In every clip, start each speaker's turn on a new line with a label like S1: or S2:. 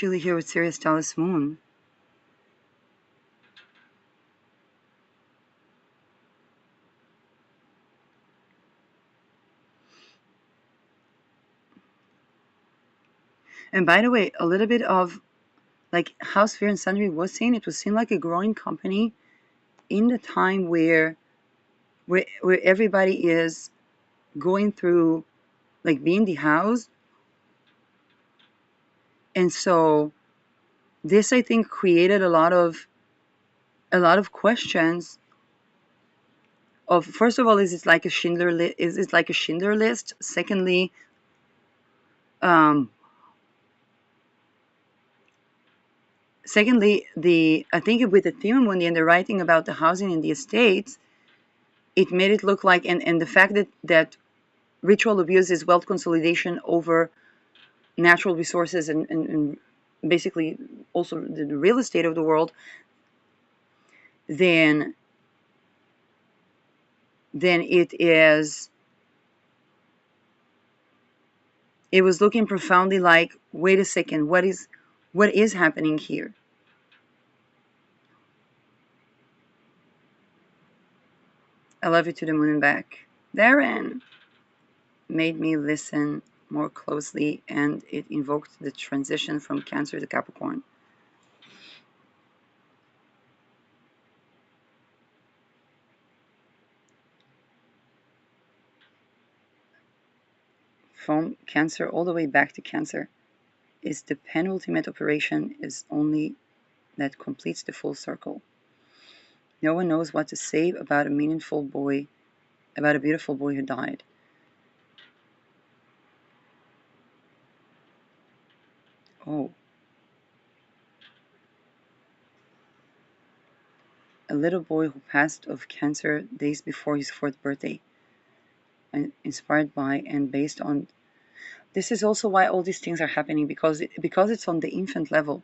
S1: SheerLee here with Sirius Dallas Moon. And by the way, a little bit of like how Sphere and Sundry was saying, it was seen like a growing company in the time where everybody is going through like being dehoused. And so this, I think, created a lot of questions of, first of all, is it like a Schindler list? Secondly, I think with the Magnum Mundi and the writing about the housing in the estates, it made it look like, and the fact that ritual abuse is wealth consolidation over natural resources and basically also the real estate of the world, then it was looking profoundly like, wait a second, what is happening here? I love you to the moon and back. Darren made me listen more closely, and it invoked the transition from Cancer to Capricorn. From Cancer all the way back to Cancer is the penultimate operation, is only that completes the full circle. No one knows what to say about a beautiful boy who died. Oh. A little boy who passed of cancer days before his 4th birthday. And inspired by and based on. This is also why all these things are happening, because it's on the infant level.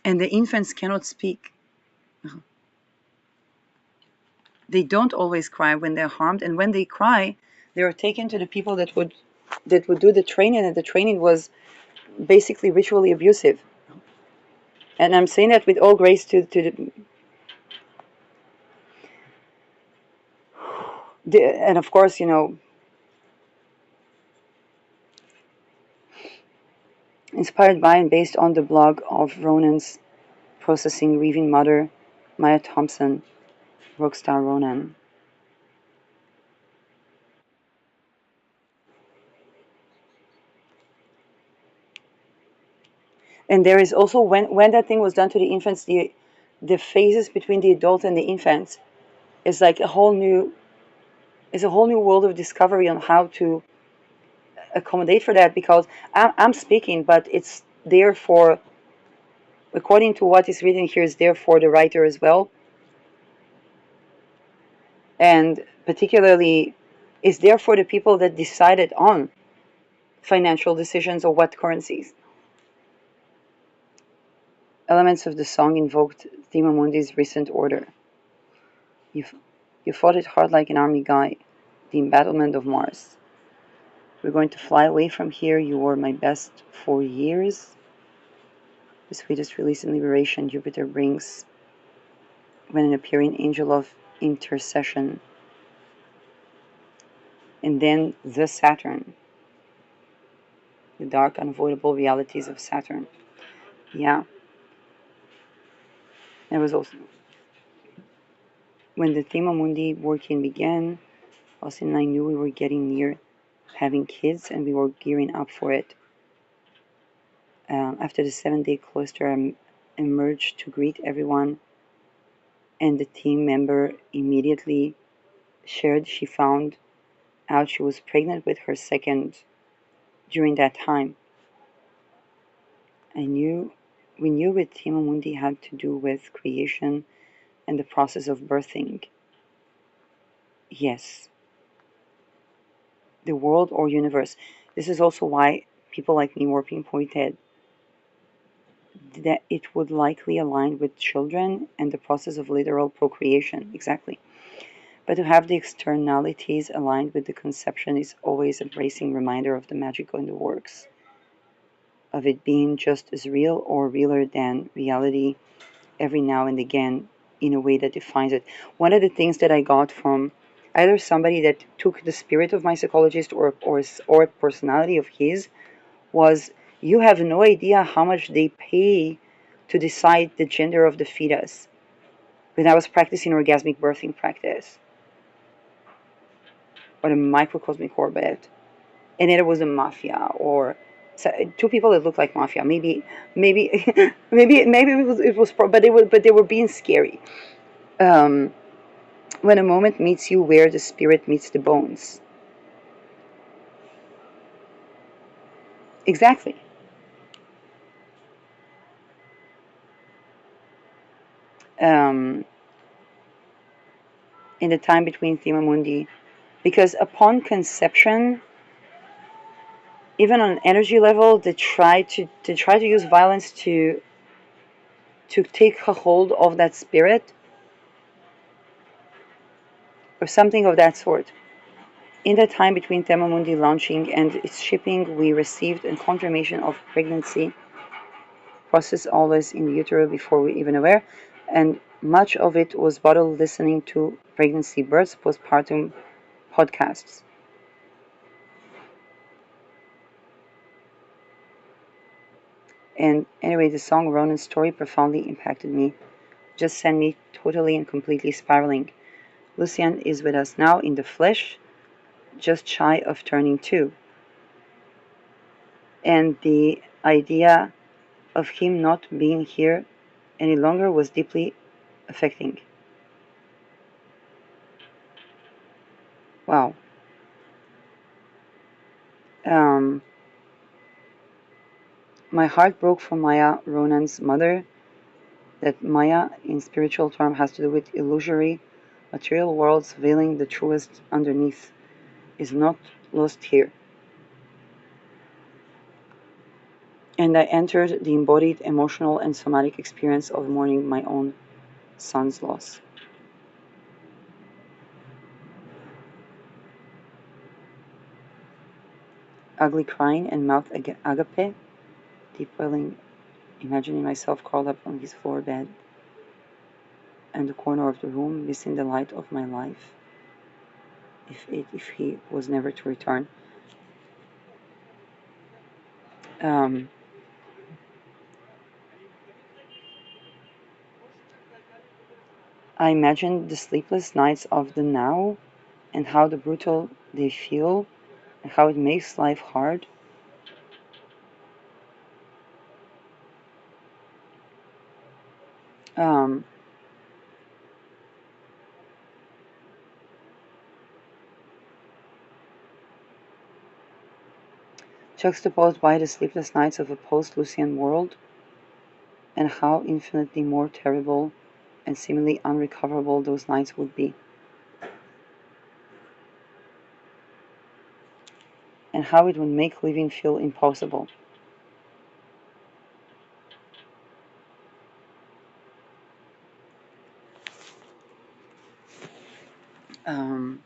S1: And the infants cannot speak. They don't always cry when they're harmed, and when they cry, they are taken to the people that would do the training, and the training was basically ritually abusive. And I'm saying that with all grace to and of course, inspired by and based on the blog of Ronan's processing grieving mother, Maya Thompson, Rockstar Ronan. And there is also, when that thing was done to the infants, the phases between the adult and the infants is like a whole new world of discovery on how to accommodate for that, because I'm speaking, but it's there for, according to what is written here, is there for the writer as well, and particularly is there for the people that decided on financial decisions or what currencies. Elements of the song invoked Thema Mundi's recent order. You fought it hard like an army guy, the embattlement of Mars. We're going to fly away from here. You were my best for years. The sweetest release and liberation Jupiter brings when an appearing angel of intercession. And then the Saturn. The dark, unavoidable realities of Saturn. Yeah. It was also when the Thema Mundi working began, Austin and I knew we were getting near having kids, and we were gearing up for it. After the 7-day cloister, I emerged to greet everyone, and the team member immediately shared she found out she was pregnant with her second during that time. We knew with Thema Mundi had to do with creation and the process of birthing. Yes. The world or universe. This is also why people like me were pinpointed. that it would likely align with children and the process of literal procreation. Exactly. But to have the externalities aligned with the conception is always a bracing reminder of the magic in the works, of it being just as real or realer than reality every now and again in a way that defines it. One of the things that I got from either somebody that took the spirit of my psychologist or personality of his was, you have no idea how much they pay to decide the gender of the fetus. When I was practicing orgasmic birthing practice, or the microcosmic orbit, and it was a mafia, or two people that looked like mafia. Maybe, maybe it was, but they were being scary. Um, when a moment meets you where the spirit meets the bones. Exactly. Um, in the time between Thema Mundi, because upon conception, even on an energy level, they try to use violence to take a hold of that spirit or something of that sort. In the time between Thema Mundi launching and its shipping, we received a confirmation of pregnancy process always in the utero before we even aware, and much of it was bottled listening to pregnancy, births, postpartum podcasts. And anyway, the song Ronan's story profoundly impacted me, just sent me totally and completely spiraling. Lucian is with us now in the flesh, just shy of turning 2. And the idea of him not being here any longer was deeply affecting. Wow. Um, my heart broke for Maya, Ronan's mother. That Maya, in spiritual term, has to do with illusory material worlds veiling the truest underneath, is not lost here. And I entered the embodied emotional and somatic experience of mourning my own son's loss. Ugly crying and mouth agape, deep welling, imagining myself curled up on his floor bed and the corner of the room, missing the light of my life, if he was never to return. Um, I imagined the sleepless nights of the now and how the brutal they feel and how it makes life hard. Um, Juxtaposed by the sleepless nights of a post-Lucian world, and how infinitely more terrible and seemingly unrecoverable those nights would be, and how it would make living feel impossible. Um,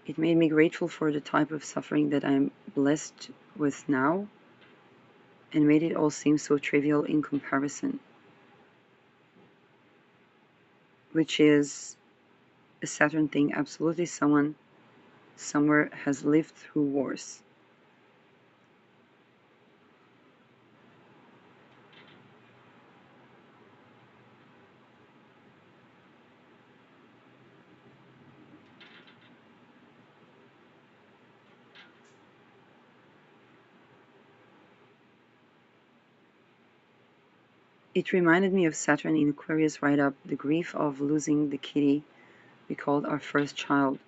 S1: it made me grateful for the type of suffering that I'm blessed with now, and made it all seem so trivial in comparison, which is a Saturn thing. Absolutely, someone somewhere has lived through wars. It reminded me of Saturn in Aquarius right up, the grief of losing the kitty we called our first child,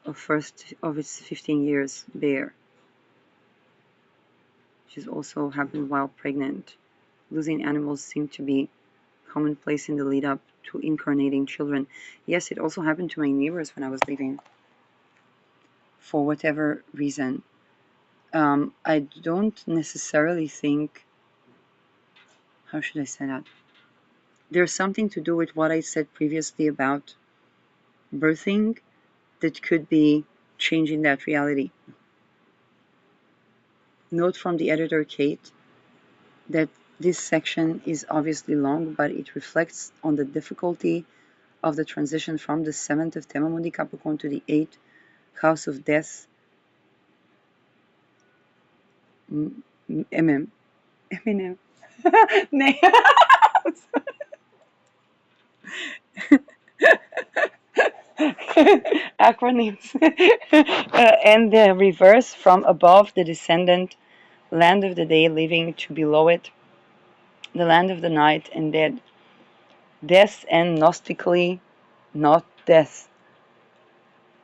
S1: of its 15 years, Bear. She's also happened while pregnant. Losing animals seemed to be commonplace in the lead up to incarnating children. Yes, it also happened to my neighbors when I was leaving. For whatever reason, I don't necessarily think, how should I say that? There's something to do with what I said previously about birthing that could be changing that reality. Note from the editor, Kate, that this section is obviously long, but it reflects on the difficulty of the transition from the 7th of Magnum Mundi Capricorn to the 8th house of death, Eminem. Nee. Acronyms. And the reverse from above, the descendant, land of the day, living to below it, the land of the night and dead. Death and gnostically, not death.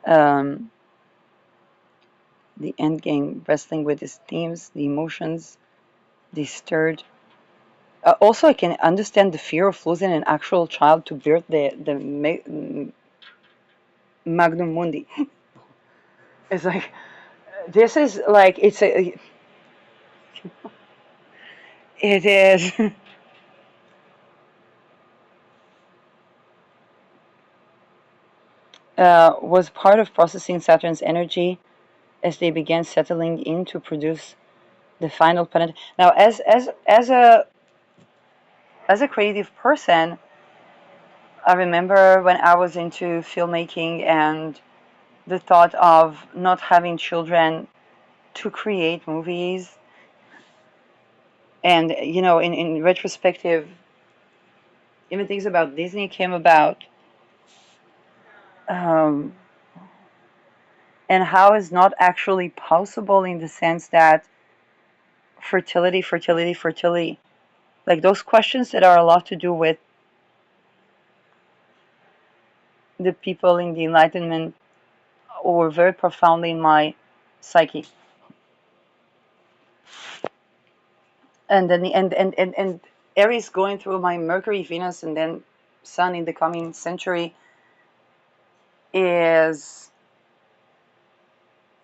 S1: The end game, wrestling with his themes, the emotions, the stirred. Also, I can understand the fear of losing an actual child to birth the Magnum Mundi. It's like, this is like, it is. Was part of processing Saturn's energy as they began settling in to produce the final planet. Now, as a creative person, I remember when I was into filmmaking and the thought of not having children to create movies, and in retrospective, even things about Disney came about, um, and how it's not actually possible in the sense that fertility, like those questions that are a lot to do with the people in the Enlightenment, or very profoundly in my psyche. And then and Aries going through my Mercury, Venus, and then Sun in the coming century is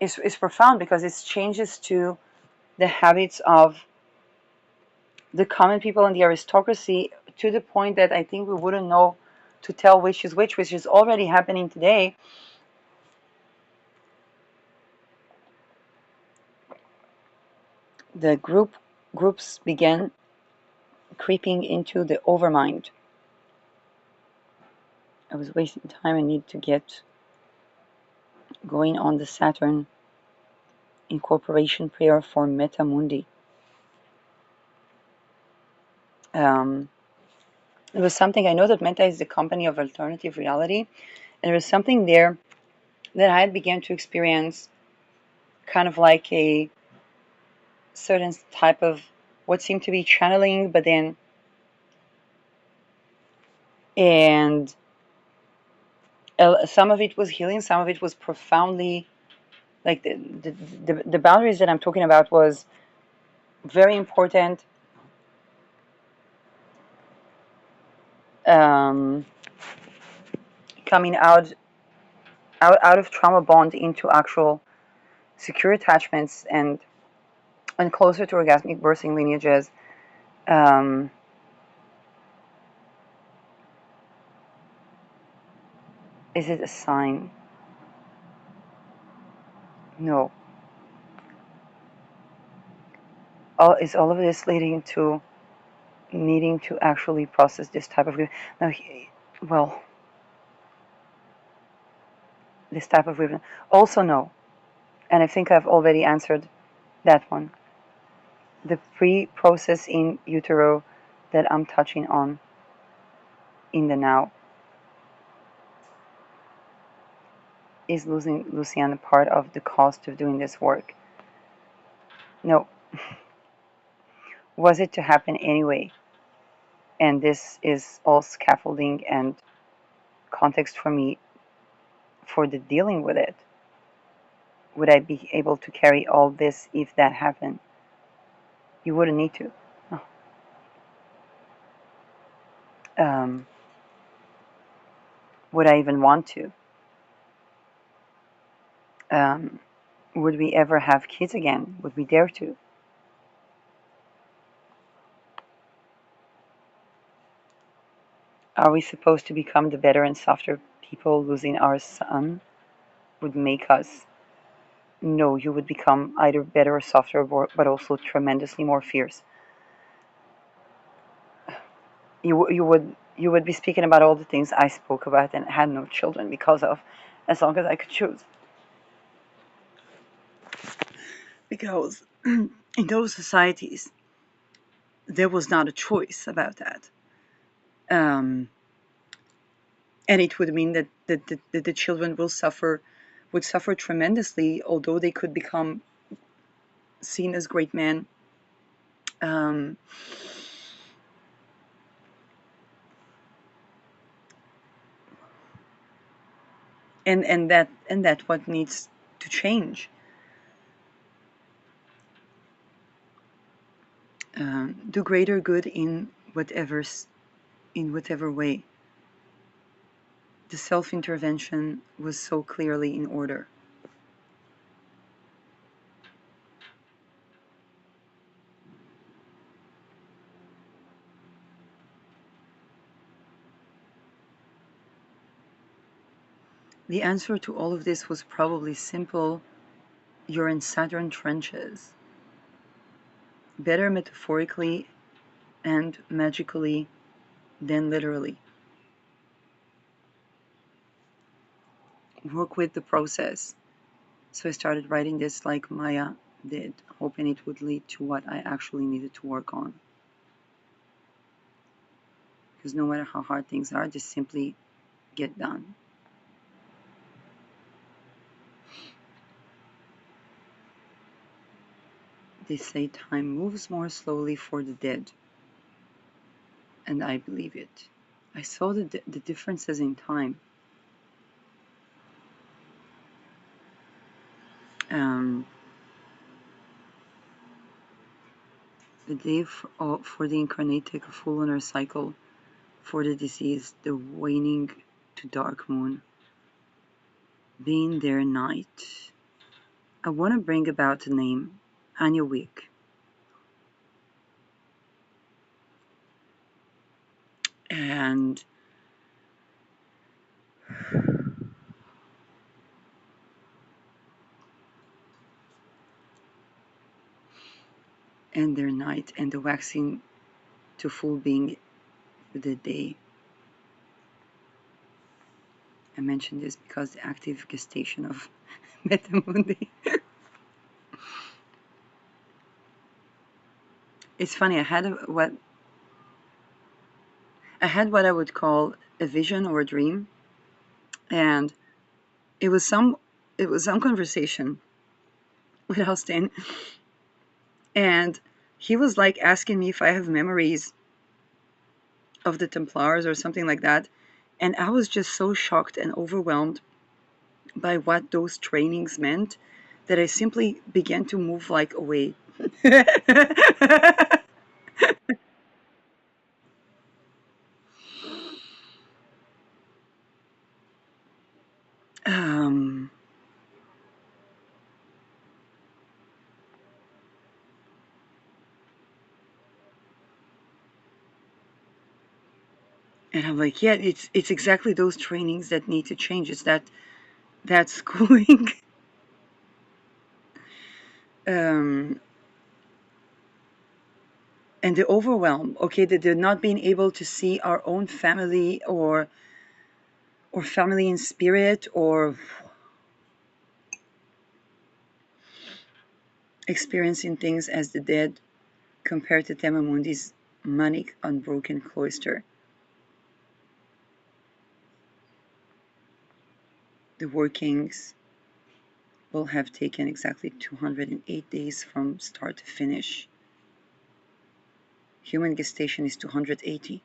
S1: is profound, because it changes to the habits of the common people and the aristocracy, to the point that I think we wouldn't know to tell which is which is already happening today. The groups began creeping into the overmind. I was wasting time. I need to get going on the Saturn incorporation prayer for Meta Mundi. It was something, I know that Meta is the company of alternative reality, and there was something there that I had began to experience, kind of like a certain type of what seemed to be channeling, but then, and some of it was healing, some of it was profoundly, like the boundaries that I'm talking about was very important. Um, Coming out of trauma bond into actual secure attachments, and closer to orgasmic birthing lineages. Um, is it a sign? No. Is all of this leading to needing to actually process this type of now? Well, this type of grievance. Also, no. And I think I've already answered that one. The pre-process in utero that I'm touching on in the now is losing Luciana part of the cost of doing this work. No. Was it to happen anyway? And this is all scaffolding and context for me for the dealing with it. Would I be able to carry all this if that happened? You wouldn't need to. No. Would I even want to? Um, Would we ever have kids again? Would we dare to? Are we supposed to become the better and softer people? Losing our son would make us. No, you would become either better or softer, but also tremendously more fierce. You would be speaking about all the things I spoke about and had no children because of, as long as I could choose. Because in those societies, there was not a choice about that. Um, and it would mean that the children would suffer tremendously, although they could become seen as great men. Um, and that what needs to change. Do greater good in whatever way. The self-intervention was so clearly in order. The answer to all of this was probably simple. You're in Saturn trenches. Better metaphorically and magically than literally. Work with the process. So I started writing this like Maya did, hoping it would lead to what I actually needed to work on. Because no matter how hard things are, just simply get done. They say time moves more slowly for the dead, and I believe it. I saw the differences in time. Um, the day for the incarnate take a full lunar cycle, for the deceased, the waning to dark moon, being their night. I want to bring about the name Anya Week. And their night, and the waxing to full being the day. I mentioned this because the active gestation of Magnum Mundi. It's funny. What I would call a vision or a dream, and it was some conversation with Austin, and he was like asking me if I have memories of the Templars or something like that, and I was just so shocked and overwhelmed by what those trainings meant that I simply began to move like away. um, and I'm like, yeah, it's exactly those trainings that need to change. It's that schooling. um, and the overwhelm, okay, that they're not being able to see our own family or family in spirit, or experiencing things as the dead compared to Temamundi's manic unbroken cloister. The workings will have taken exactly 208 days from start to finish. Human gestation is 280.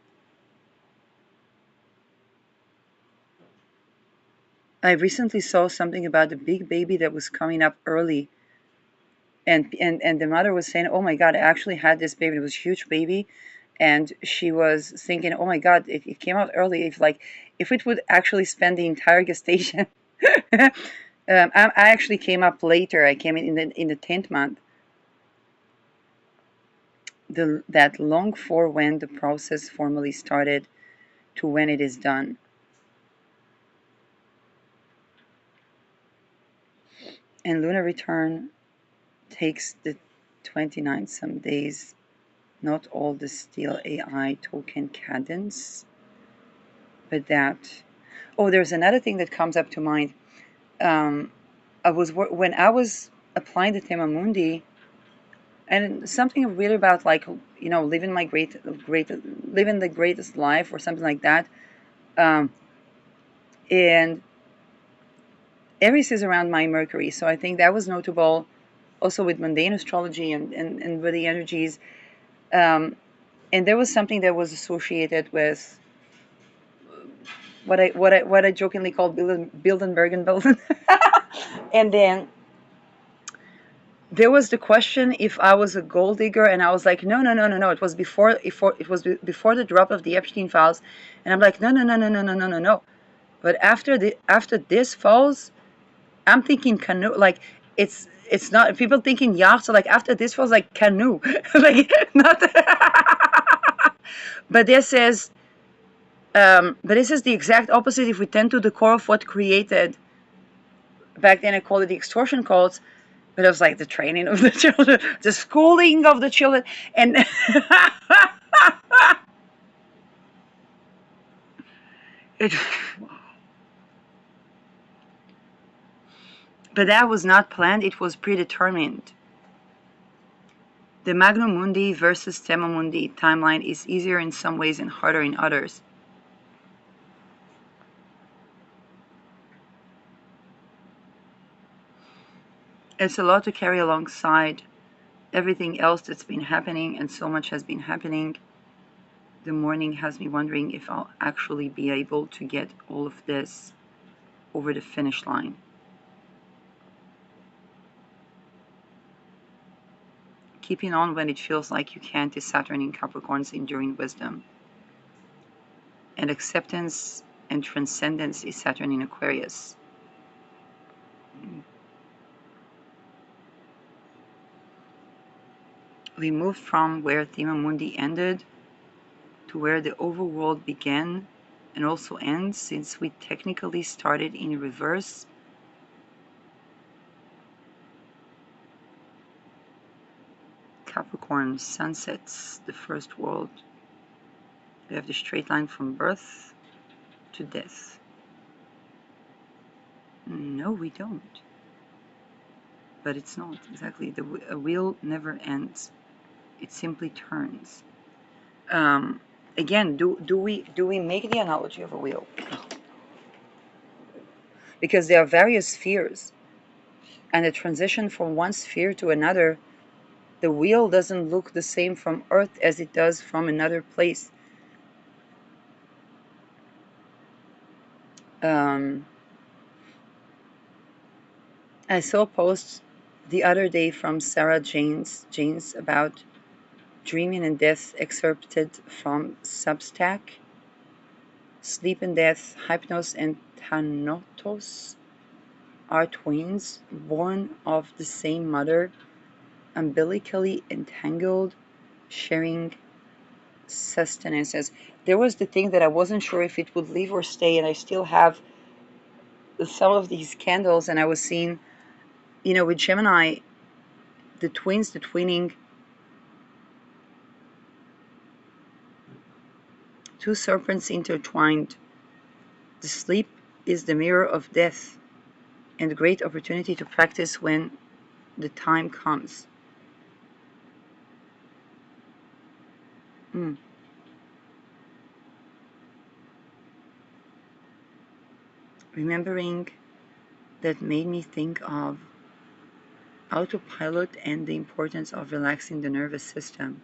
S1: I recently saw something about a big baby that was coming up early, and the mother was saying, "Oh my God, I actually had this baby. It was a huge baby," and she was thinking, "Oh my God, it came out early. If it would actually spend the entire gestation I actually came up later. I came in the 10th month. That long for when the process formally started to when it is done. And lunar return takes the 29 some days, not all the steel AI token cadence, but that. Oh, there's another thing that comes up to mind. When I was applying the Tema Mundi, and something really about like living my living the greatest life or something like that. And Aries is around my Mercury, so I think that was notable also with mundane astrology and with the energies. And there was something that was associated with what I jokingly call Bildenbergen. And then there was the question if I was a gold digger, and I was like, no, no, no, no, no. It was before the drop of the Epstein files, and I'm like, no, no, no, no, no, no, no, no, no. But after this falls, I'm thinking canoe. Like it's not people thinking yacht. So like after this falls, like canoe, like not. But this is the exact opposite. If we tend to the core of what created back then, I called it the extortion cults. But it was like the training of the children, the schooling of the children, and it, but that was not planned. It was predetermined. The Magnum Mundi versus Tema Mundi timeline is easier in some ways and harder in others. It's a lot to carry alongside everything else that's been happening, and so much has been happening. The morning has me wondering if I'll actually be able to get all of this over the finish line. Keeping on when it feels like you can't is Saturn in Capricorn's enduring wisdom. And acceptance and transcendence is Saturn in Aquarius. We moved from where Thema Mundi ended to where the overworld began and also ends, since we technically started in reverse. Capricorn sunsets the first world. We have the straight line from birth to death. No, we don't. But it's not exactly. A wheel never ends. It simply turns. Again, do we make the analogy of a wheel? Because there are various spheres, and the transition from one sphere to another, the wheel doesn't look the same from Earth as it does from another place. I saw a post the other day from Sarah Janes about dreaming and death, excerpted from Substack. Sleep and death, Hypnos and Thanatos are twins, born of the same mother, umbilically entangled, sharing sustenances. There was the thing that I wasn't sure if it would leave or stay, and I still have some of these candles, and I was seeing, with Gemini, the twins, the twinning, two serpents intertwined. The sleep is the mirror of death and a great opportunity to practice when the time comes. Remembering that made me think of autopilot and the importance of relaxing the nervous system.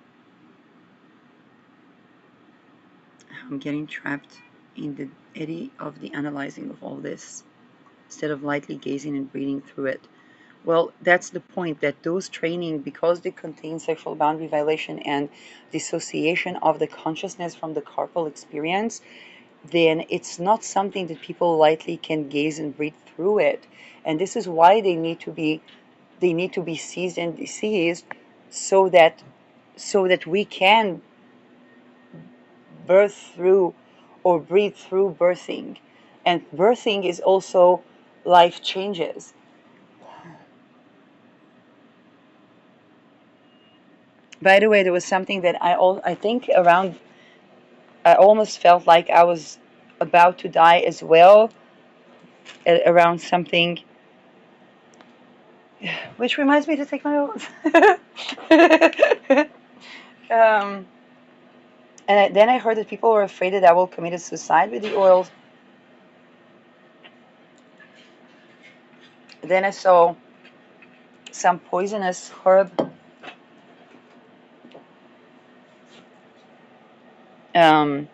S1: I'm getting trapped in the eddy of the analyzing of all this, instead of lightly gazing and breathing through it. Well, that's the point, that those training, because they contain sexual boundary violation and dissociation of the consciousness from the corporal experience, then it's not something that people lightly can gaze and breathe through it. And this is why they need to be seized and seized so that we can birth through or breathe through birthing. And birthing is also life changes. By the way, there was something that I think around, I almost felt like I was about to die as well, around something, which reminds me to take my oath. um, and then I heard that people were afraid that I will commit suicide with the oils. Then I saw some poisonous herb. Um,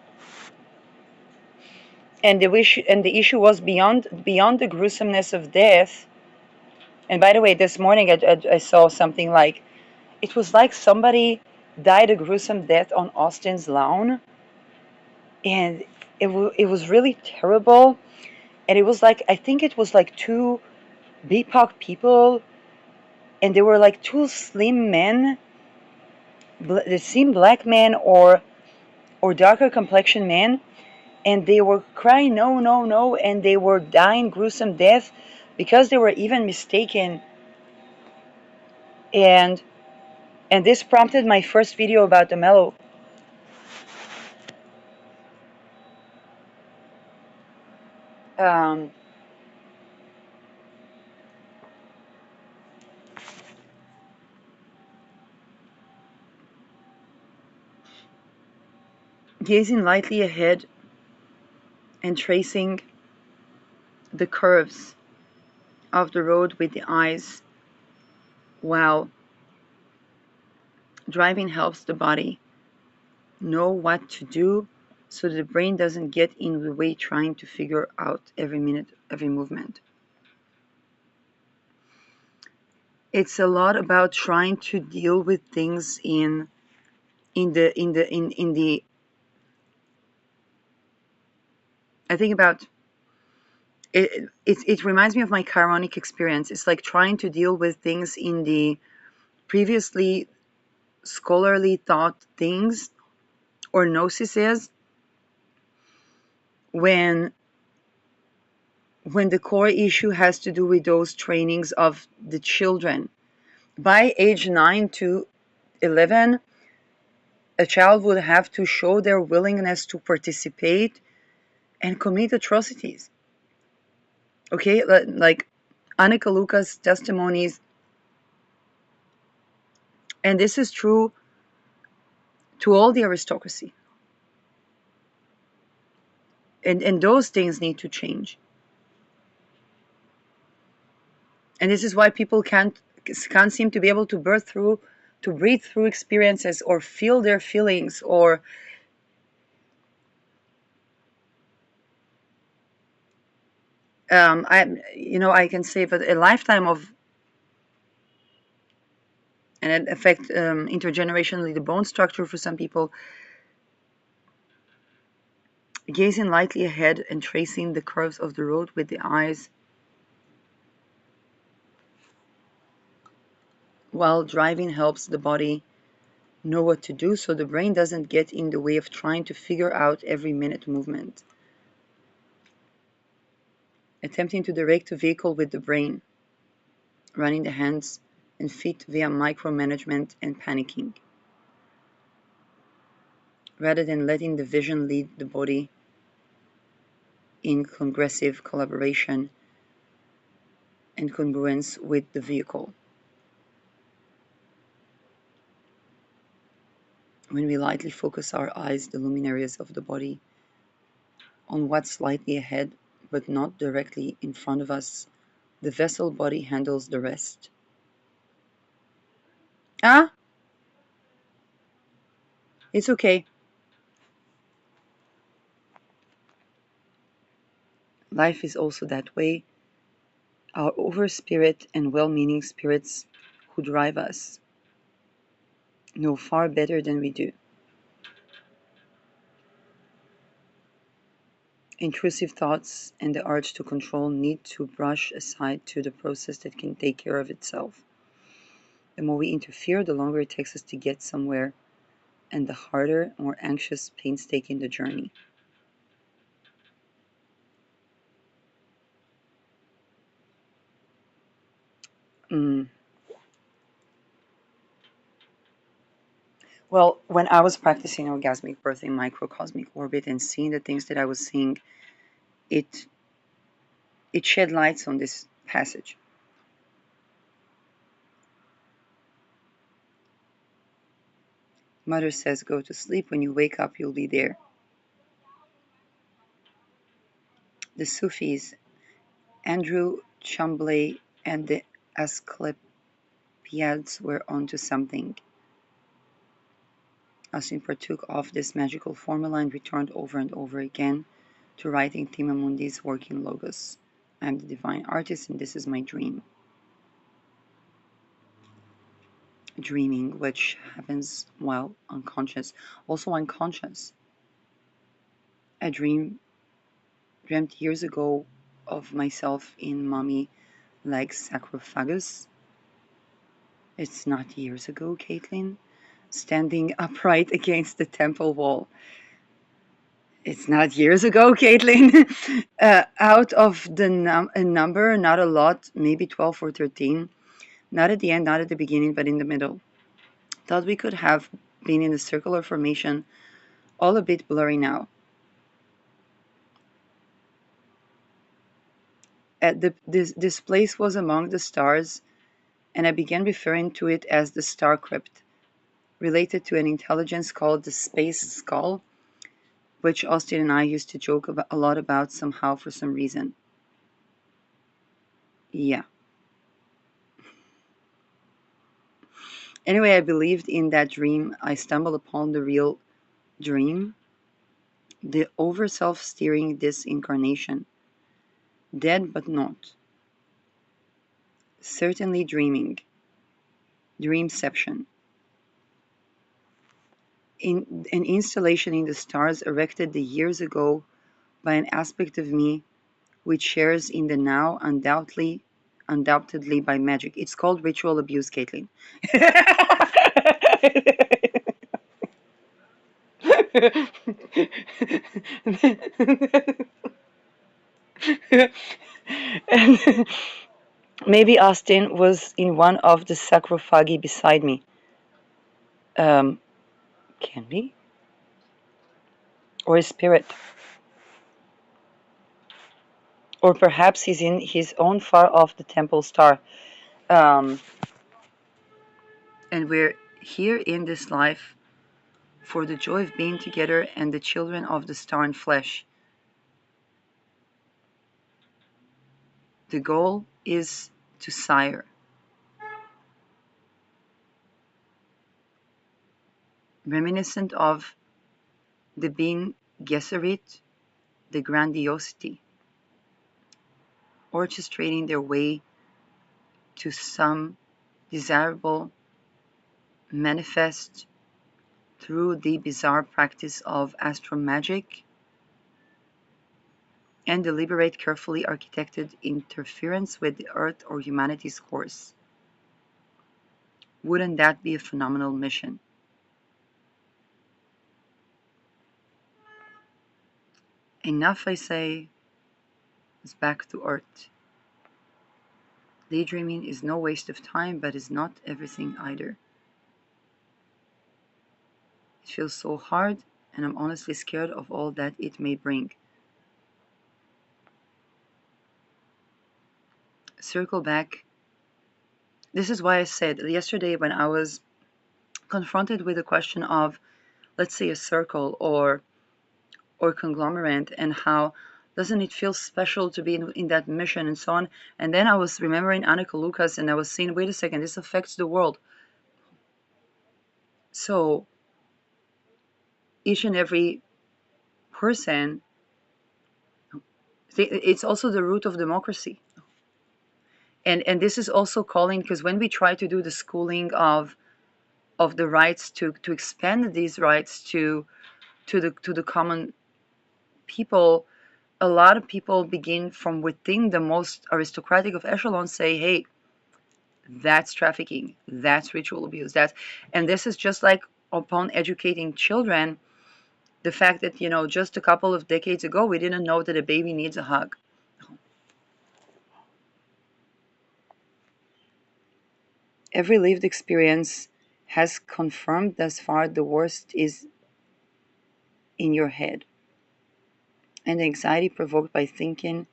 S1: and the issue was beyond the gruesomeness of death. And by the way, this morning I saw something like, it was like somebody died a gruesome death on Austin's lawn, and it was really terrible. And it was like, I think it was like two BIPOC people, and they were like two slim men. They seemed black men or darker complexion men, and they were crying no, no, no, and they were dying gruesome death because they were even mistaken. And this prompted my first video about the mellow. Um, Gazing lightly ahead and tracing the curves of the road with the eyes while driving helps the body know what to do so the brain doesn't get in the way trying to figure out every minute, every movement. It's a lot about trying to deal with things in the I think about it reminds me of my chironic experience. It's like trying to deal with things in the previously scholarly thought things or gnosis when the core issue has to do with those trainings of the children. By age 9 to 11, a child would have to show their willingness to participate and commit atrocities. Okay, like Annika Luka's testimonies, and this is true to all the aristocracy. And those things need to change. And this is why people can't seem to be able to breathe through experiences or feel their feelings or I can say that a lifetime of, and it affects intergenerationally the bone structure for some people, gazing lightly ahead and tracing the curves of the road with the eyes while driving helps the body know what to do so the brain doesn't get in the way of trying to figure out every minute movement. Attempting to direct a vehicle with the brain, running the hands and feet via micromanagement and panicking, rather than letting the vision lead the body in congressive collaboration and congruence with the vehicle. When we lightly focus our eyes, the luminaries of the body, on what's slightly ahead but not directly in front of us, the vessel body handles the rest. Ah, it's okay. Life is also that way. Our over spirit and well-meaning spirits who drive us know far better than we do. Intrusive thoughts and the urge to control need to brush aside to the process that can take care of itself. The more we interfere, the longer it takes us to get somewhere, and the harder, more anxious, painstaking the journey. Mm. Well, when I was practicing orgasmic birth in microcosmic orbit and seeing the things that I was seeing, it it shed lights on this passage. Mother says, go to sleep. When you wake up, you'll be there. The Sufis, Andrew Chamblay and the Asclepiads were onto something. Austin partook of this magical formula and returned over and over again to writing Thema Mundi's working logos. I am the divine artist and this is my dream. Dreaming, which happens while unconscious. Also unconscious. I dreamt years ago of myself in mummy like sarcophagus. It's not years ago, Caitlin. Standing upright against the temple wall. It's not years ago, Caitlin. Out of the a number, not a lot, maybe 12 or 13. Not at the end, not at the beginning, but in the middle. Thought we could have been in a circular formation, all a bit blurry now. This place was among the stars, and I began referring to it as the star crypt, related to an intelligence called the space skull, which Austin and I used to joke about, a lot about somehow for some reason. Yeah. Anyway, I believed in that dream. I stumbled upon the real dream, the over self steering this incarnation. Dead but not. Certainly dreaming. Dreamception. In an installation in the stars erected the years ago by an aspect of me which shares in the now undoubtedly by magic. It's called ritual abuse, Caitlin. And maybe Austin was in one of the sarcophagi beside me. Um, can be. Or a spirit. Or perhaps he's in his own far off the temple star. Um, and we're here in this life for the joy of being together and the children of the star and flesh. The goal is to sire. Reminiscent of the Bin Gesserit, the grandiosity, orchestrating their way to some desirable manifest through the bizarre practice of astromagic and deliberate, carefully architected interference with the Earth or humanity's course. Wouldn't that be a phenomenal mission? Enough, I say, is back to Earth. Daydreaming is no waste of time, but is not everything either. It feels so hard, and I'm honestly scared of all that it may bring. Circle back. This is why I said yesterday when I was confronted with the question of, let's say, a circle or conglomerate, and how doesn't it feel special to be in that mission and so on. And then I was remembering Annika Lucas, and I was saying, wait a second, this affects the world. So each and every person, it's also the root of democracy. And this is also calling, because when we try to do the schooling of the rights to expand these rights to the common people, a lot of people begin from within the most aristocratic of echelons say, hey, that's trafficking, that's ritual abuse, and this is just like upon educating children, the fact that, just a couple of decades ago, we didn't know that a baby needs a hug. Every lived experience has confirmed thus far the worst is in your head, and the anxiety provoked by thinking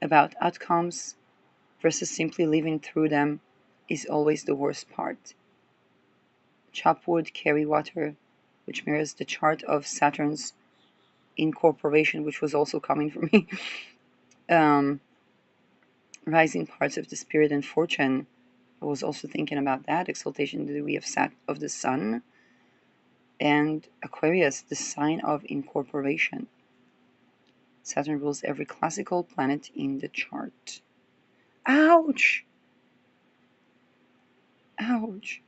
S1: about outcomes versus simply living through them is always the worst part. Chop wood, carry water, which mirrors the chart of Saturn's incorporation, which was also coming for me. Rising parts of the spirit and fortune. I was also thinking about that. Exaltation in the degree of the sun. And Aquarius, the sign of incorporation. Saturn rules every classical planet in the chart. Ouch! Ouch.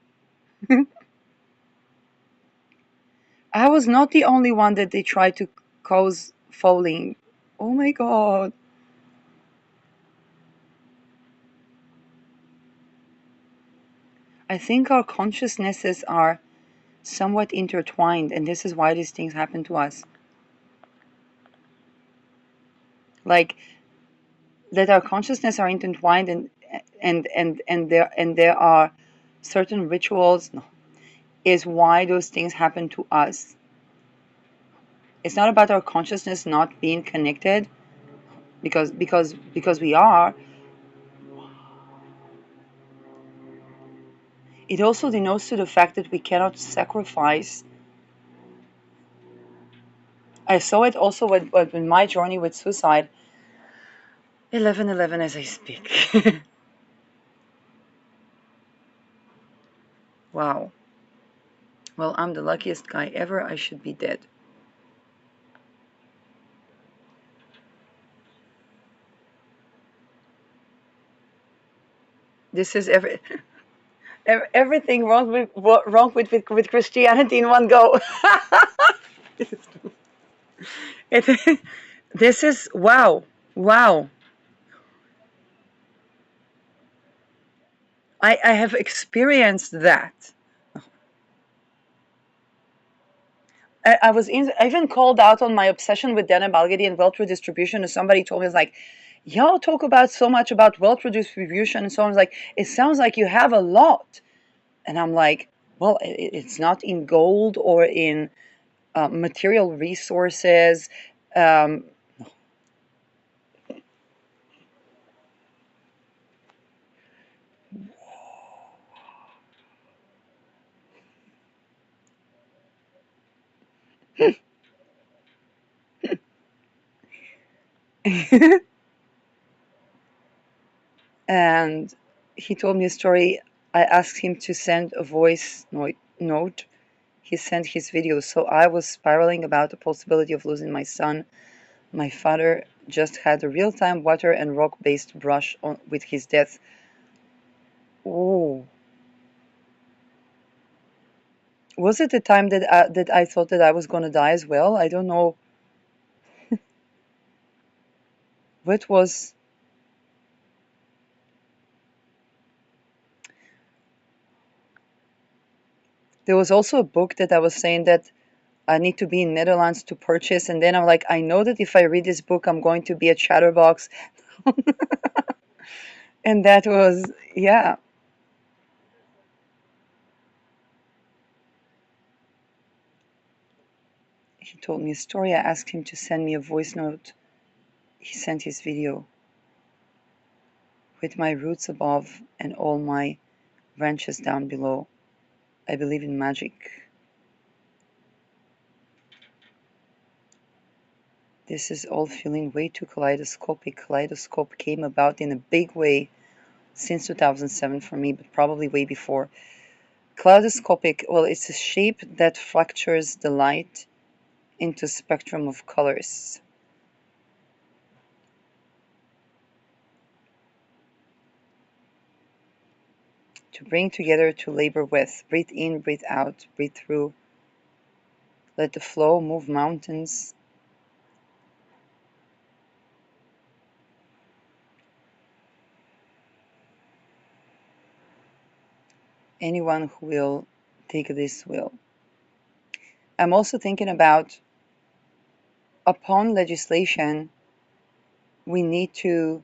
S1: I was not the only one that they tried to cause falling. Oh my god. I think our consciousnesses are somewhat intertwined, and this is why these things happen to us. Like that our consciousness are intertwined, and there are certain rituals, is why those things happen to us. It's not about our consciousness not being connected, because we are. It also denotes to the fact that we cannot sacrifice. I saw it also with my journey with suicide. 11:11 as I speak. Wow. Well, I'm the luckiest guy ever. I should be dead. This is everything wrong with Christianity in one go. it, this is wow. I have experienced that. I even called out on my obsession with denim algedy and wealth redistribution, and somebody told me, it's like, y'all talk about so much about wealth redistribution, and so I was like, it sounds like you have a lot. And I'm like, well, it's not in gold or in material resources. Um, and he told me a story. I asked him to send a voice note. He sent his video. So I was spiraling about the possibility of losing my son. My father just had a real-time water and rock-based brush on with his death. Oh, was it the time that I thought that I was going to die as well? I don't know. What was? There was also a book that I was saying that I need to be in Netherlands to purchase, and then I'm like, I know that if I read this book, I'm going to be at Chatterbox, and that was, yeah. He told me a story. I asked him to send me a voice note. He sent his video with my roots above and all my branches down below. I believe in magic. This is all feeling way too kaleidoscopic. Kaleidoscope came about in a big way since 2007 for me, but probably way before. Kaleidoscopic, well, it's a shape that fractures the light into a spectrum of colors. To bring together, to labor with. Breathe in, breathe out, breathe through. Let the flow move mountains. anyone who will take this will. I'm also thinking about, upon legislation, we need to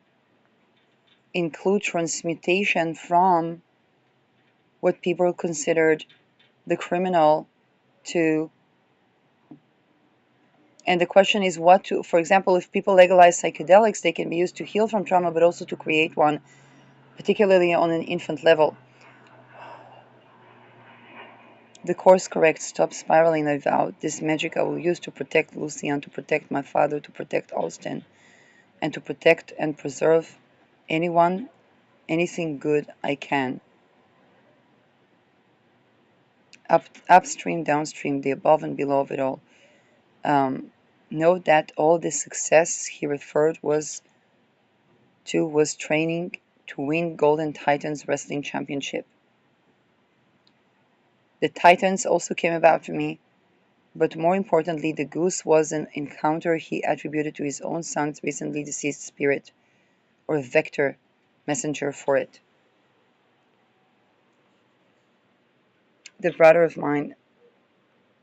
S1: include transmutation from what people considered the criminal to, and the question is what to, for example, if people legalize psychedelics, they can be used to heal from trauma, but also to create one, particularly on an infant level. The course correct, stop spiraling, I vow. This magic I will use to protect Lucian, to protect my father, to protect Austin, and to protect and preserve anyone, anything good I can. Upstream, downstream, the above and below of it all. Note that all the success he referred was training to win Golden Titans Wrestling Championship. The Titans also came about to me, but more importantly, the goose was an encounter he attributed to his own son's recently deceased spirit, or vector, messenger for it. The brother of mine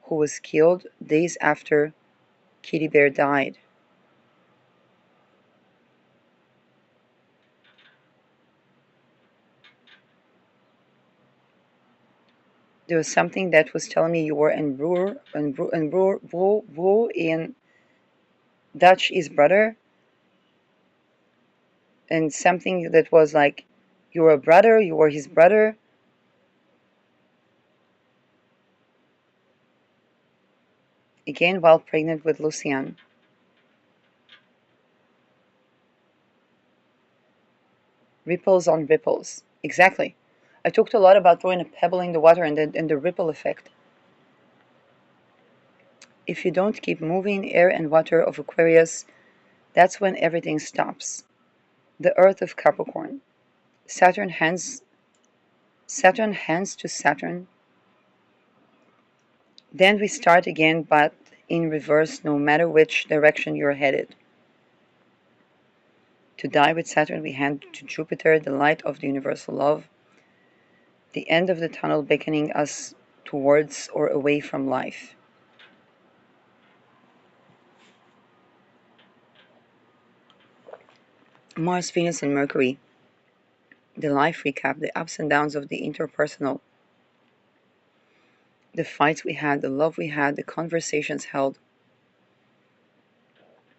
S1: who was killed days after Kitty Bear died. There was something that was telling me you were en broer, in Dutch is brother, and something that was like you were a brother, you were his brother. Again, while pregnant with Lucian. Ripples on ripples. Exactly. I talked a lot about throwing a pebble in the water and the ripple effect. If you don't keep moving air and water of Aquarius, that's when everything stops. The Earth of Capricorn. Saturn hands to Saturn. Then we start again, but in reverse, no matter which direction you're headed. To die with Saturn, we hand to Jupiter the light of the universal love, the end of the tunnel beckoning us towards or away from life. Mars, Venus, and Mercury. The life recap, the ups and downs of the interpersonal, the fights we had, the love we had, the conversations held,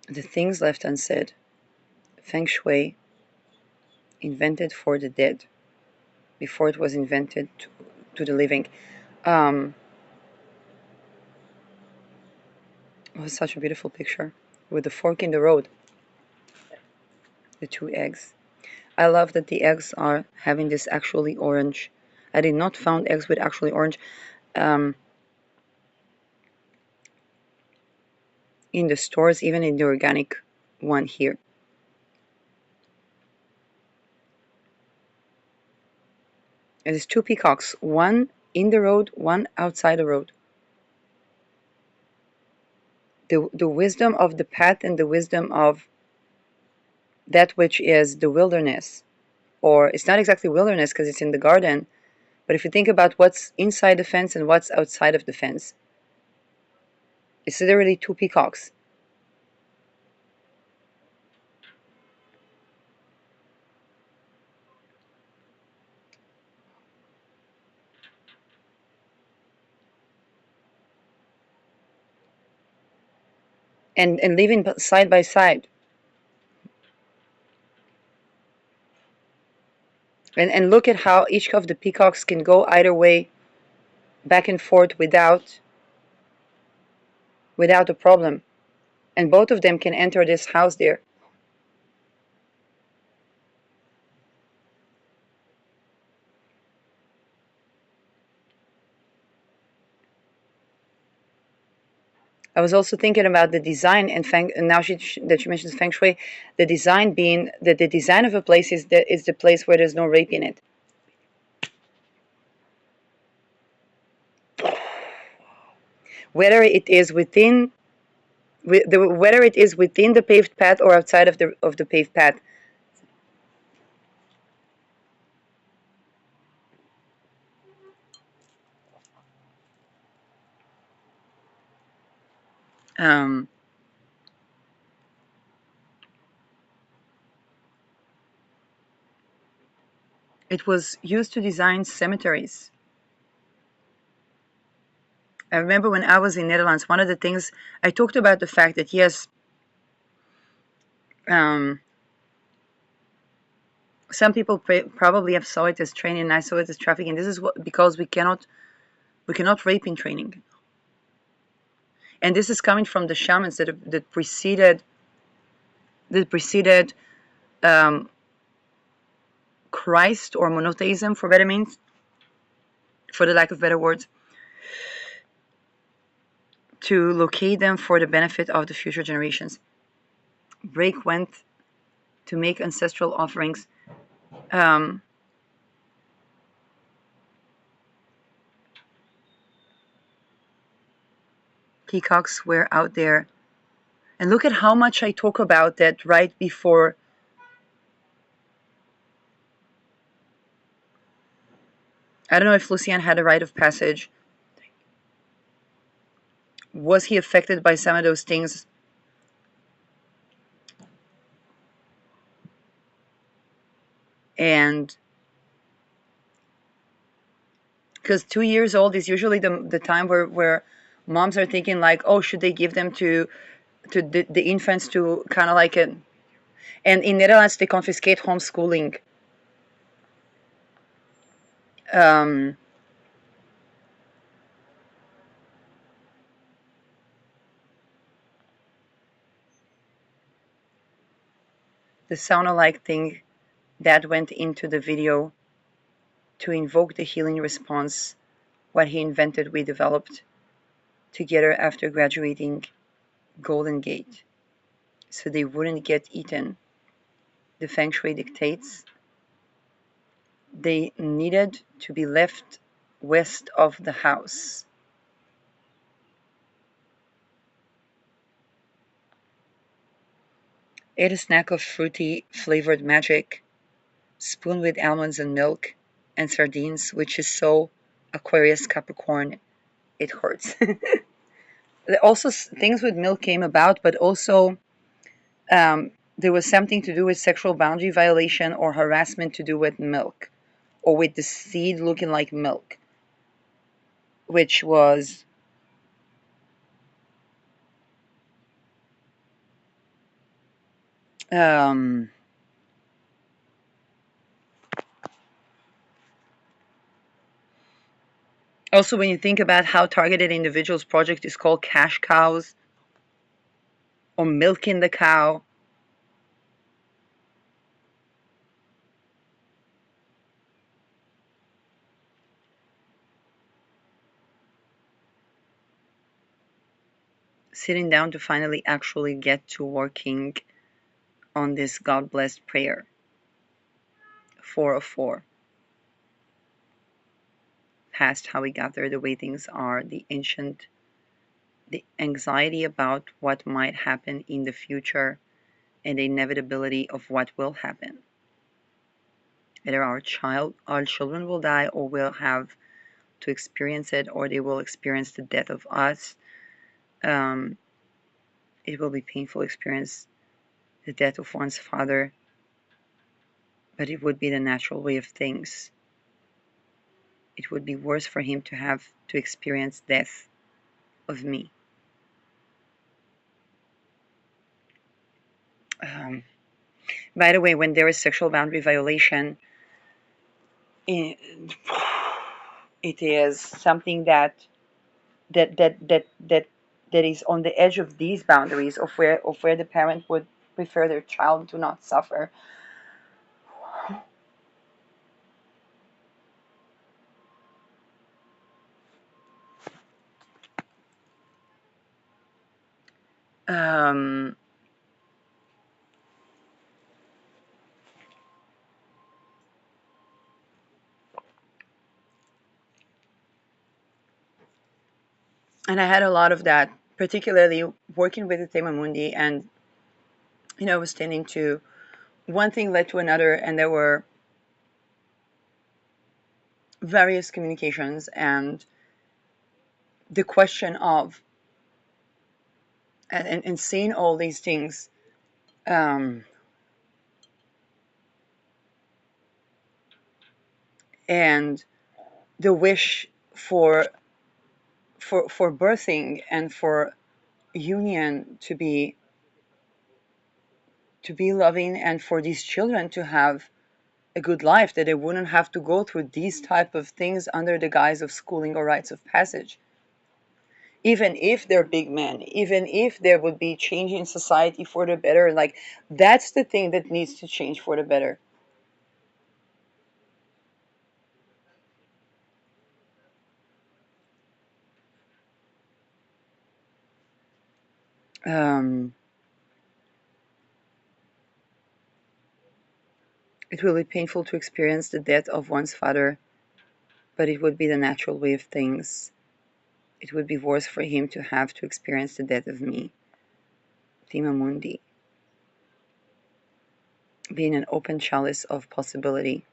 S1: the things left unsaid. Feng Shui, invented for the dead, before it was invented to the living. It was such a beautiful picture with the fork in the road, the two eggs. I love that the eggs are having this actually orange. I did not found eggs with actually orange in the stores, even in the organic one here. It is two peacocks, one in the road, one outside the road. The wisdom of the path and the wisdom of that which is the wilderness, or it's not exactly wilderness because it's in the garden, but if you think about what's inside the fence and what's outside of the fence, it's literally two peacocks. And living side by side. And look at how each of the peacocks can go either way, back and forth without a problem. And both of them can enter this house there. I was also thinking about the design and now that she mentions Feng Shui, the design being that the design of a place is the place where there's no rape in it. Whether it is within the paved path or outside of the paved path. Um, it was used to design cemeteries. I remember when I was in Netherlands, one of the things I talked about the fact that yes, um, some people probably have saw it as training, and I saw it as trafficking. This is because we cannot rape in training, and this is coming from the shamans that preceded um, Christ or monotheism, for better means, for the lack of better words, to locate them for the benefit of the future generations. Break went to make ancestral offerings. Um, Peacocks were out there. And look at how much I talk about that right before. I don't know if Lucian had a rite of passage. Was he affected by some of those things? And because 2 years old is usually the time where moms are thinking like, oh, should they give them to the infants to kind of like it. And in Netherlands, they confiscate homeschooling. Um, the sauna-like thing that went into the video to invoke the healing response, what he invented, we developed together after graduating Golden Gate, so they wouldn't get eaten. The Feng Shui dictates they needed to be left west of the house. Ate a snack of fruity flavored magic, spoon with almonds and milk, and sardines, which is so Aquarius Capricorn, it hurts. Also, things with milk came about, but also there was something to do with sexual boundary violation or harassment to do with milk, or with the seed looking like milk, which was um, also when you think about how targeted individuals project is called cash cows or milking the cow. Sitting down to finally actually get to working on this God blessed prayer. 404. Past how we got there, the way things are, the anxiety about what might happen in the future, and the inevitability of what will happen. Either our children will die, or will have to experience it, or they will experience the death of us. It will be painful experience the death of one's father, but it would be the natural way of things. It would be worse for him to have to experience death of me. Um, by the way, when there is sexual boundary violation, it is something that that that that that is on the edge of these boundaries of where the parent would prefer their child to not suffer. Um, and I had a lot of that, particularly working with the Tema Mundi, and I was tending to one thing led to another, and there were various communications, and the question of and seeing all these things, um, and the wish for birthing and for union to be loving, and for these children to have a good life, that they wouldn't have to go through these type of things under the guise of schooling or rites of passage, even if they're big men, even if there would be change in society for the better. Like, that's the thing that needs to change for the better. um, it will be painful to experience the death of one's father, but it would be the natural way of things. It would be worse for him to have to experience the death of me, Magnum Mundi, being an open chalice of possibility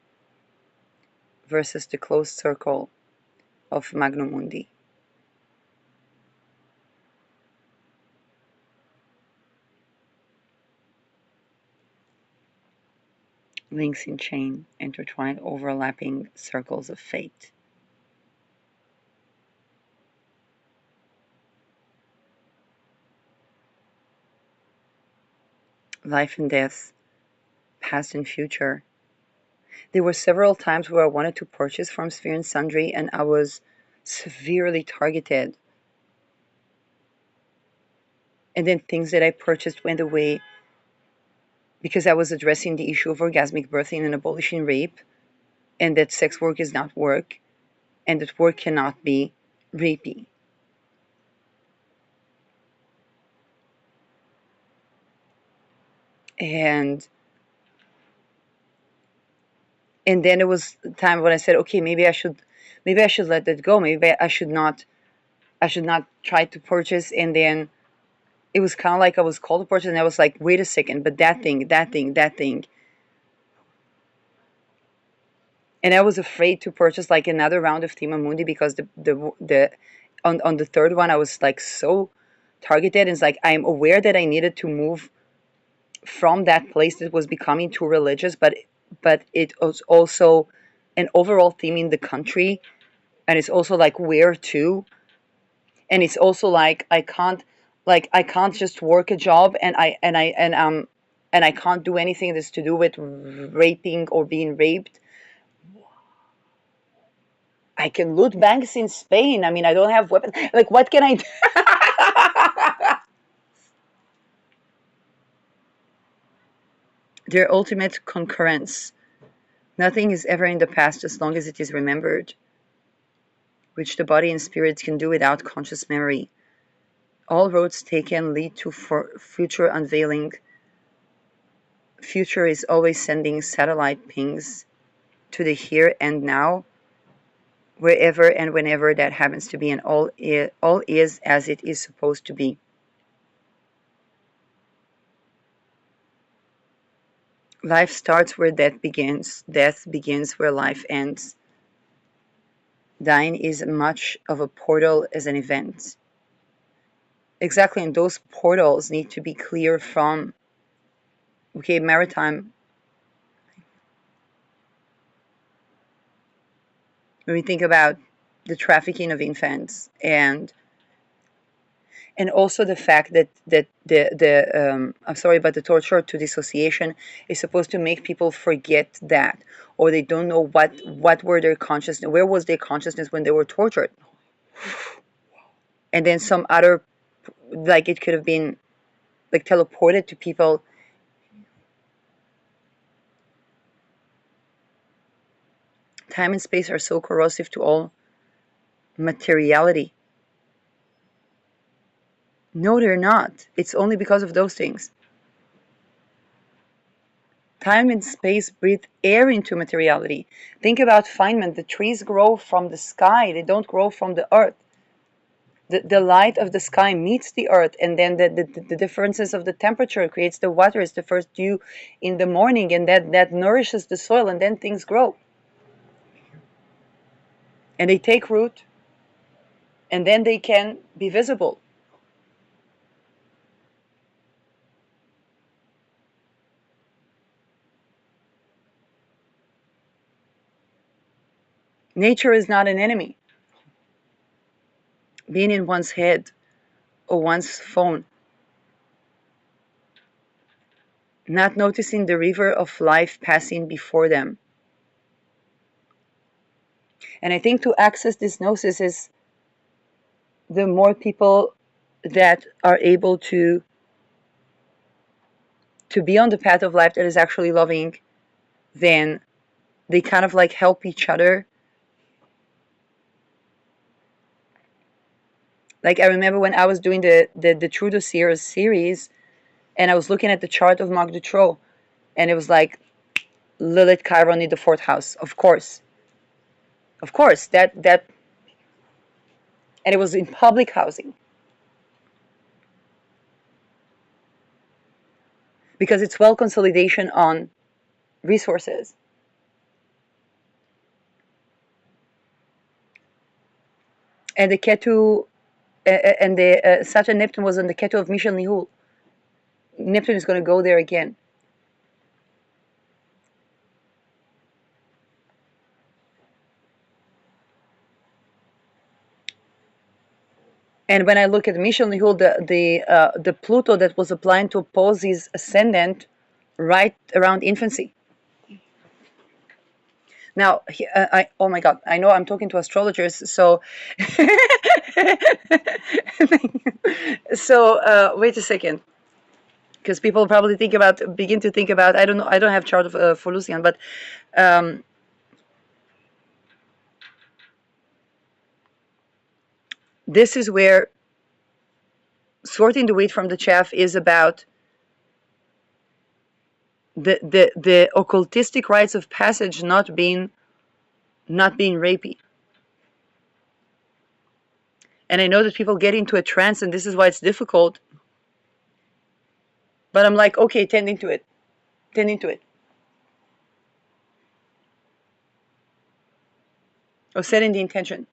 S1: versus the closed circle of Magnum Mundi. Links in chain, intertwined, overlapping circles of fate. Life and death, past and future. There were several times where I wanted to purchase from Sphere and Sundry, and I was severely targeted. And then things that I purchased went away because I was addressing the issue of orgasmic birthing and abolishing rape, and that sex work is not work, and that work cannot be rapey. And then it was a time when I said, okay, maybe I should let that go. Maybe I should not try to purchase. And then it was kind of like I was called to purchase, and I was like, wait a second, but that thing. And I was afraid to purchase like another round of Tima Mundi, because the on the third one I was like so targeted. And it's like, I'm aware that I needed to move from that place that was becoming too religious, but it was also an overall theme in the country, and it's also like where to, and it's also like I can't just work a job, and I can't do anything that's to do with raping or being raped. I can loot banks in Spain. I mean, I don't have weapons. Like, what can I do? Their ultimate concurrence. Nothing is ever in the past as long as it is remembered, which the body and spirit can do without conscious memory. All roads taken lead to future unveiling. Future is always sending satellite pings to the here and now, wherever and whenever that happens to be, and all is as it is supposed to be. Life starts where death begins. Death begins where life ends. Dying is much of a portal as an event. Exactly, and those portals need to be clear from, okay, maritime. When we think about the trafficking of infants, and also the fact that the I'm sorry, but the torture to dissociation is supposed to make people forget that, or they don't know what were their consciousness, where was their consciousness when they were tortured, and then some other, like it could have been like teleported to people. Time and space are so corrosive to all materiality. No, they're not. It's only because of those things. Time and space breathe air into materiality. Think about Feynman. The trees grow from the sky, they don't grow from the earth. The light of the sky meets the earth, and then the differences of the temperature creates the water. It's the first dew in the morning, and that nourishes the soil, and then things grow. And they take root, and then they can be visible. Nature is not an enemy. Being in one's head or one's phone, not noticing the river of life passing before them. And I think to access this gnosis is the more people that are able to be on the path of life that is actually loving, then they kind of like help each other. Like I remember when I was doing the True to Seers series, and I was looking at the chart of Marc Dutroux, and it was like Lilith Chiron in the fourth house. Of course, that, and it was in public housing because it's well consolidation on resources. And the Ketu, and the Saturn Neptune was on the Ketu of Michel Nihul. Neptune is going to go there again. And when I look at Michel Nihul, the Pluto that was applying to oppose his ascendant right around infancy. Now, oh my God, I know I'm talking to astrologers, so so wait a second, because people probably begin to think about. I don't know. I don't have chart of, for Lucian, but um, this is where sorting the wheat from the chaff is about the occultistic rites of passage not being rapey. And I know that people get into a trance, and this is why it's difficult. But I'm like, okay, tending to it. Or setting the intention.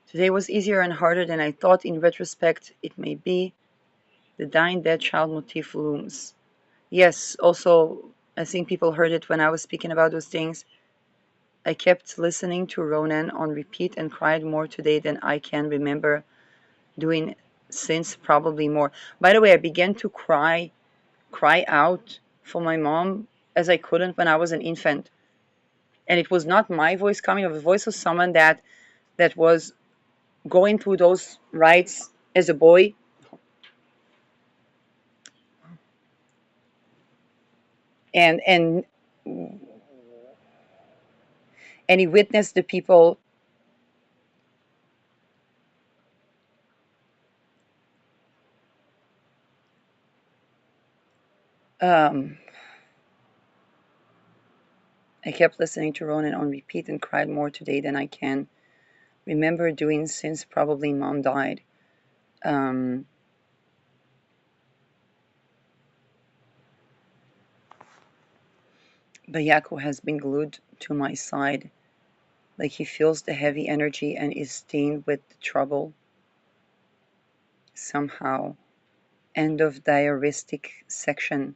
S1: Today was easier and harder than I thought. In retrospect, it may be. The dying dead child motif looms. Yes, also, I think people heard it when I was speaking about those things. I kept listening to Ronan on repeat and cried more today than I can remember doing since, probably more. By the way, I began to cry out for my mom as I couldn't when I was an infant. And it was not my voice coming, it was the voice of someone that was going through those rites as a boy. And he witnessed the people I kept listening to Ronan on repeat and cried more today than I can remember doing since, probably mom died. Bayako has been glued to my side, like he feels the heavy energy and is stained with the trouble. Somehow. End of diaristic section.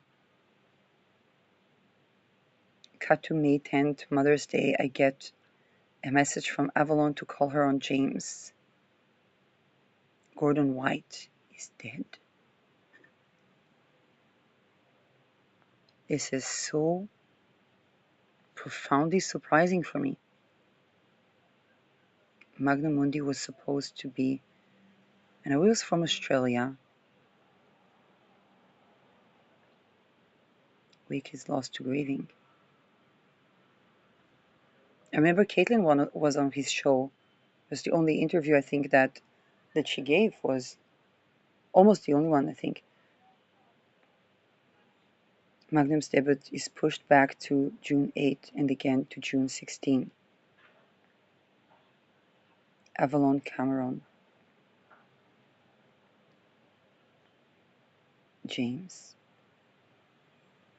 S1: Cut to May 10th, Mother's Day. I get a message from Avalon to call her on James. Gordon White is dead. This is so profoundly surprising for me. Magnum Mundi was supposed to be, and I was from Australia. Week is lost to grieving. I remember Caitlin was on his show. It was the only interview I think that she gave, was almost the only one I think. Magnum's debut is pushed back to June 8 and again to June 16. Avalon Cameron. James.